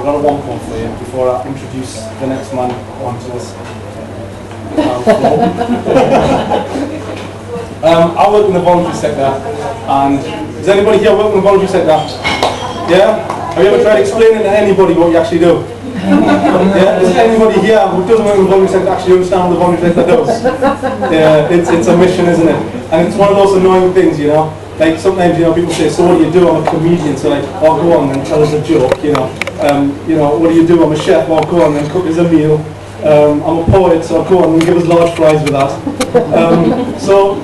I've got a one point for you before I introduce the next man onto us. I work in the voluntary sector, and does anybody here work in the voluntary sector? Yeah? Have you ever tried explaining to anybody what you actually do? Yeah? Does anybody here who doesn't work in the voluntary sector actually understand what the voluntary sector does? Yeah, it's a mission, isn't it? And it's one of those annoying things, you know? Like sometimes, you know, people say, so what do you do? I'm a comedian, so like, oh, go on and tell us a joke, you know. What do you do? I'm a chef, oh, go on and cook us a meal. I'm a poet, so go on and give us large fries with that. So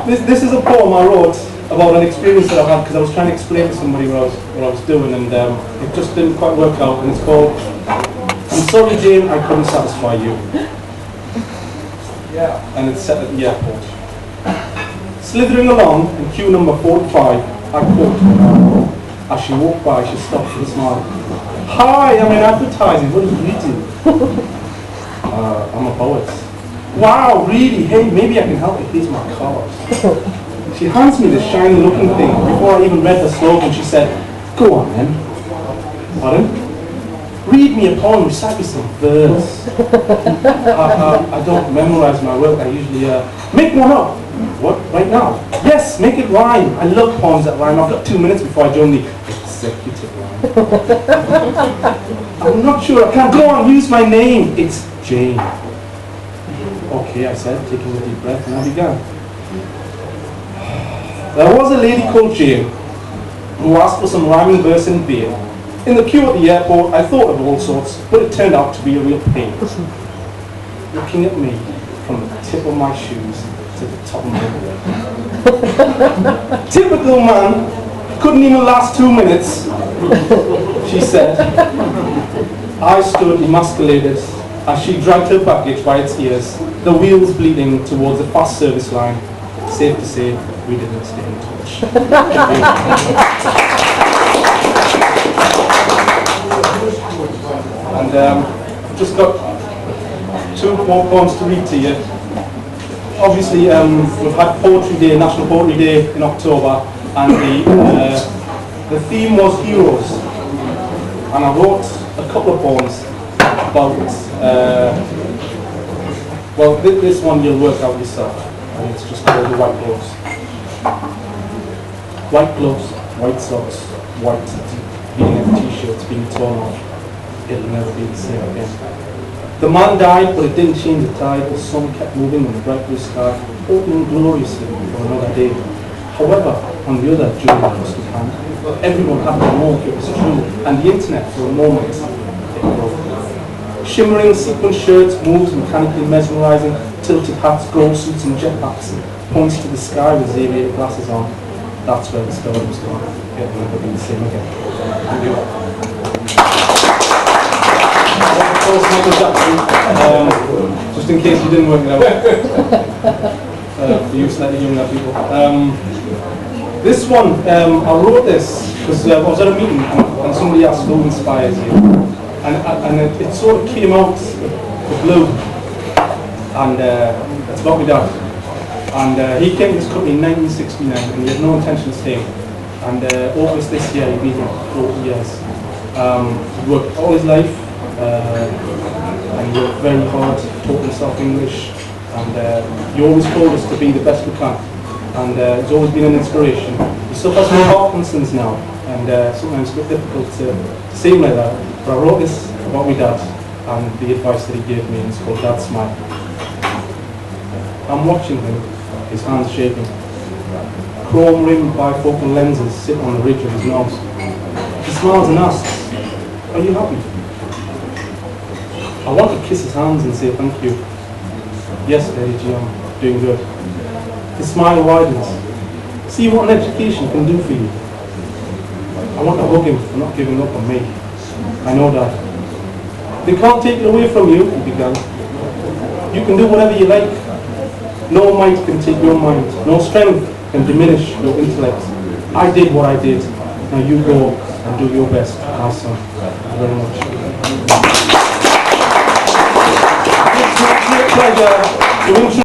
this is a poem I wrote about an experience that I've had because I was trying to explain to somebody what I was doing, and it just didn't quite work out. And it's called "I'm sorry, Jane, I couldn't satisfy you." Yeah. And it's set at the airport. Slithering along in queue number 45, I caught her. As she walked by, she stopped with a smile. "Hi, I'm in advertising. What do you do?" "I'm a poet." "Wow, really? Hey, maybe I can help you. Here's my card." She hands me this shiny looking thing. Before I even read the slogan, she said, "Go on then." "Pardon?" "Read me a poem, recite me some verse." I don't memorize my work. I usually make one up." "What, right now?" "Yes, make it rhyme. I love poems that rhyme. I've got 2 minutes before I join the executive line." "I'm not sure. I can't." "Go on, use my name. It's Jane." "Okay," I said, taking a deep breath, and I began. "There was a lady called Jane who asked for some rhyming verse in beer. In the queue at the airport, I thought of all sorts, but it turned out to be a real pain. Looking at me from the tip of my shoes to the top of my head. Typical man, couldn't even last 2 minutes," she said. I stood emasculated as she dragged her baggage by its ears, the wheels bleeding towards a fast service line. Safe to say, we didn't stay in touch. And I've just got 2 more poems to read to you. Obviously, we've had Poetry Day, National Poetry Day in October, and the theme was heroes. And I wrote a couple of poems about, this one you'll work out yourself. And it's just called The White Gloves. White gloves, white socks, white V-neck t-shirts being torn off. It'll never be the same again. The man died, but it didn't change the tide. The sun kept moving in the bright blue sky, opening gloriously for another day. However, on the other during the custard hand, everyone had to know it was true, and the internet for a moment, it broke. Shimmering sequin shirts, moves mechanically mesmerizing, tilted hats, gold suits and jetpacks, points to the sky with Xavier glasses on. That's where the story was going. It'll never be the same again. Thank you. Of course, Michael Jackson, just in case you didn't work it out, for you slightly younger people. This one, I wrote this because I was at a meeting and somebody asked who inspires you. And it sort of came out the blue, and it's about my dad. And he came to this company in 1969, and he had no intention of staying. And August this year, he'd been here for 40 years. He worked all his life, and he worked very hard, taught himself English, and he always told us to be the best we can. And he's always been an inspiration. He suffers from Parkinson's now, and sometimes it's a bit difficult to see him like that. But I wrote this about my dad and the advice that he gave me, and it's called Dad's Smile. I'm watching him, his hands shaking. Chrome-rimmed bifocal lenses sit on the ridge of his nose. He smiles and asks, "Are you happy?" I want to kiss his hands and say thank you. "Yes, Daddy G, I'm doing good." His smile widens. See what an education can do for you. I want to hug him for not giving up on me. I know that. "They can't take it away from you," he began. "You can do whatever you like. No might can take your mind. No strength can diminish your intellect. I did what I did. Now you go and do your best, my son." Thank you very much. It's my pleasure to introduce